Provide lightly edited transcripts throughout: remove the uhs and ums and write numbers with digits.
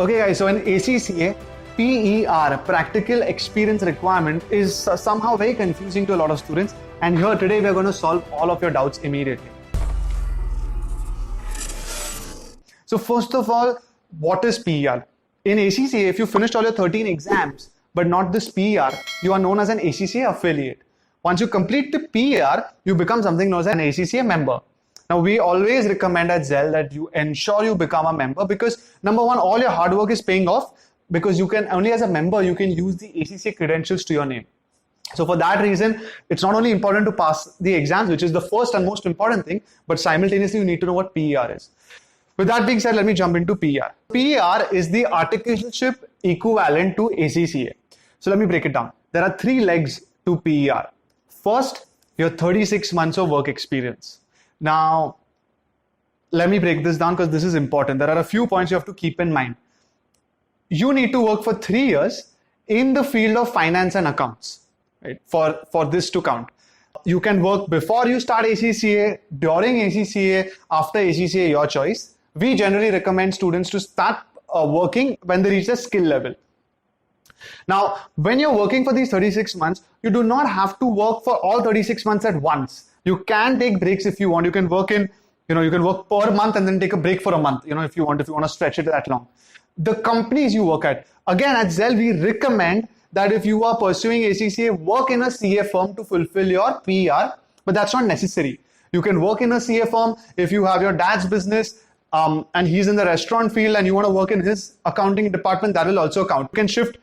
Okay guys, so in ACCA, PER, practical experience requirement, is somehow very confusing to a lot of students, and here today we are going to solve all of your doubts immediately. So first of all, what is PER? In ACCA, if you finished all your 13 exams but not this PER, you are known as an ACCA affiliate. Once you complete the PER, you become something known as an ACCA member. Now, we always recommend at Zell that you ensure you become a member, because number one, all your hard work is paying off, because you can only as a member, you can use the ACCA credentials to your name. So for that reason, it's not only important to pass the exams, which is the first and most important thing, but simultaneously you need to know what PER is. With that being said, let me jump into PER. PER is the articleship equivalent to ACCA. So let me break it down. There are 3 legs to PER. First, your 36 months of work experience. Now, let me break this down because this is important. There are a few points you have to keep in mind. You need to work for 3 years in the field of finance and accounts, right? For this to count. You can work before you start ACCA, during ACCA, after ACCA, your choice. We generally recommend students to start working when they reach a skill level. Now, when you're working for these 36 months, you do not have to work for all 36 months at once. You can take breaks if you want. You can work in, you can work per month and then take a break for a month, if you want to stretch it that long. The companies you work at, again at Zell, we recommend that if you are pursuing ACCA, work in a CA firm to fulfill your PER, but that's not necessary. You can work in a CA firm if you have your dad's business and he's in the restaurant field and you want to work in his accounting department, that will also count. You can shift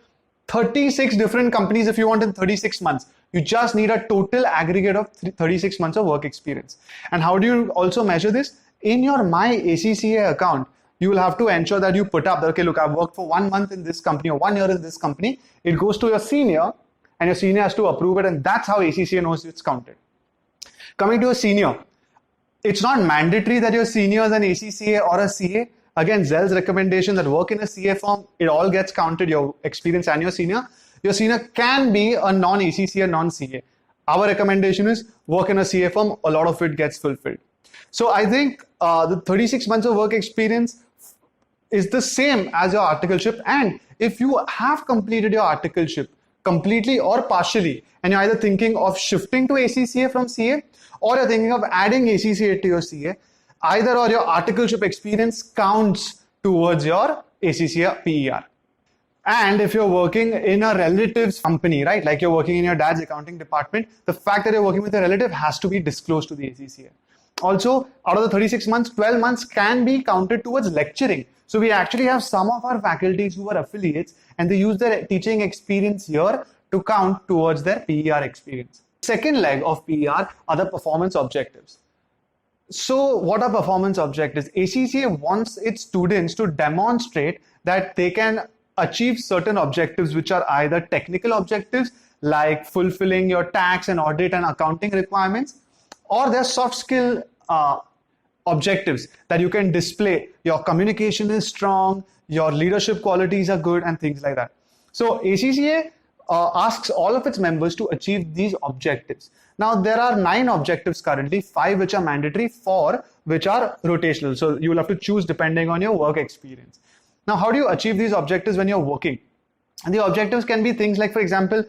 36 different companies if you want in 36 months. You just need a total aggregate of 36 months of work experience. And how do you also measure this? In your My ACCA account, you will have to ensure that you put up, okay, look, I've worked for 1 month in this company or 1 year in this company. It goes to your senior and your senior has to approve it, and that's how ACCA knows it's counted. Coming to a senior, it's not mandatory that your senior is an ACCA or a CA. Again, Zell's recommendation that work in a CA firm, it all gets counted, your experience and your senior. Your senior can be a non-ACCA, non-CA. Our recommendation is work in a CA firm, a lot of it gets fulfilled. So I think the 36 months of work experience is the same as your articleship, and if you have completed your articleship completely or partially, and you're either thinking of shifting to ACCA from CA, or you're thinking of adding ACCA to your CA, either or your articleship experience counts towards your ACCA PER. And if you're working in a relative's company, right, like you're working in your dad's accounting department, the fact that you're working with a relative has to be disclosed to the ACCA. Also, out of the 36 months, 12 months can be counted towards lecturing. So we actually have some of our faculties who are affiliates and they use their teaching experience here to count towards their PER experience. Second leg of PER are the performance objectives. So what are performance objectives? ACCA wants its students to demonstrate that they can achieve certain objectives, which are either technical objectives like fulfilling your tax and audit and accounting requirements, or they're soft skill objectives that you can display. Your communication is strong, your leadership qualities are good, and things like that. So ACCA asks all of its members to achieve these objectives. Now, there are 9 objectives currently, 5 which are mandatory, 4 which are rotational. So you will have to choose depending on your work experience. Now, how do you achieve these objectives when you're working? And the objectives can be things like, for example,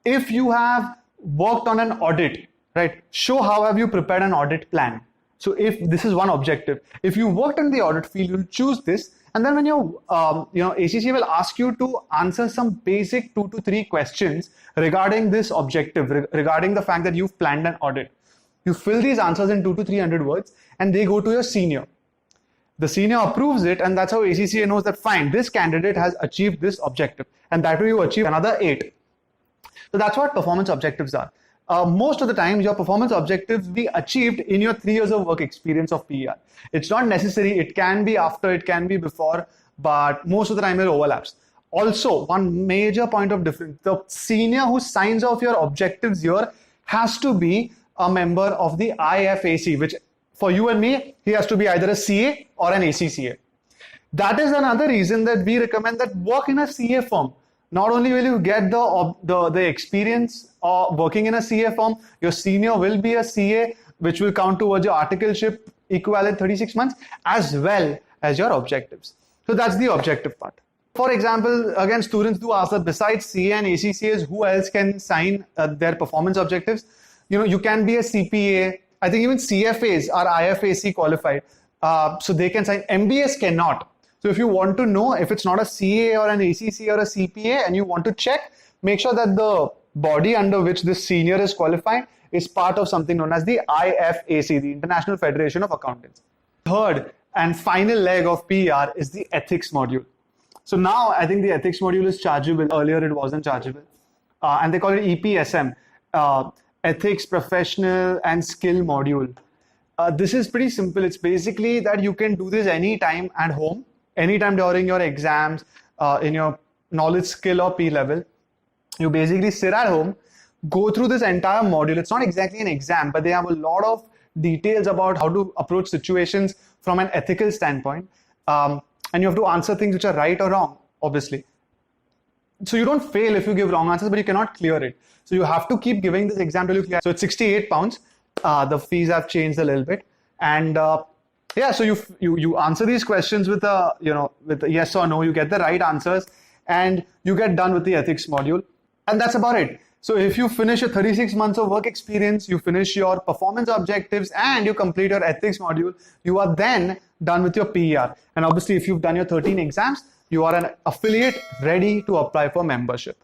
if you have worked on an audit, right, show how have you prepared an audit plan. So if this is one objective, if you worked in the audit field, you'll choose this. And then when you're, ACCA will ask you to answer some basic 2 to 3 questions regarding this objective, regarding the fact that you've planned an audit. You fill these answers in 200 to 300 words and they go to your senior. The senior approves it, and that's how ACCA knows that fine, this candidate has achieved this objective, and that way you achieve another 8. So that's what performance objectives are. Most of the time, your performance objectives be achieved in your 3 years of work experience of PER. It's not necessary. It can be after, it can be before, but most of the time it overlaps. Also, one major point of difference, the senior who signs off your objectives here has to be a member of the IFAC, which for you and me, he has to be either a CA or an ACCA. That is another reason that we recommend that work in a CA firm. Not only will you get the experience of working in a CA firm, your senior will be a CA, which will count towards your articleship equivalent 36 months, as well as your objectives. So that's the objective part. For example, again, students do ask that besides CA and ACCAs, who else can sign their performance objectives? You can be a CPA. I think even CFAs are IFAC qualified. So they can sign. MBAs cannot. So if you want to know if it's not a CA or an ACCA or a CPA and you want to check, make sure that the body under which this senior is qualified is part of something known as the IFAC, the International Federation of Accountants. Third and final leg of PER is the ethics module. So now I think the ethics module is chargeable. Earlier it wasn't chargeable. And they call it EPSM, Ethics, Professional and Skill Module. This is pretty simple. It's basically that you can do this anytime at home, anytime during your exams, in your knowledge, skill or P level. You basically sit at home, go through this entire module. It's not exactly an exam, but they have a lot of details about how to approach situations from an ethical standpoint. And you have to answer things which are right or wrong, obviously. So you don't fail if you give wrong answers, but you cannot clear it. So you have to keep giving this exam till you clear. So it's 68 pounds. The fees have changed a little bit. And yeah, so you answer these questions with a yes or no. You get the right answers and you get done with the ethics module. And that's about it. So if you finish your 36 months of work experience, you finish your performance objectives and you complete your ethics module, you are then done with your PER. And obviously, if you've done your 13 exams, you are an affiliate ready to apply for membership.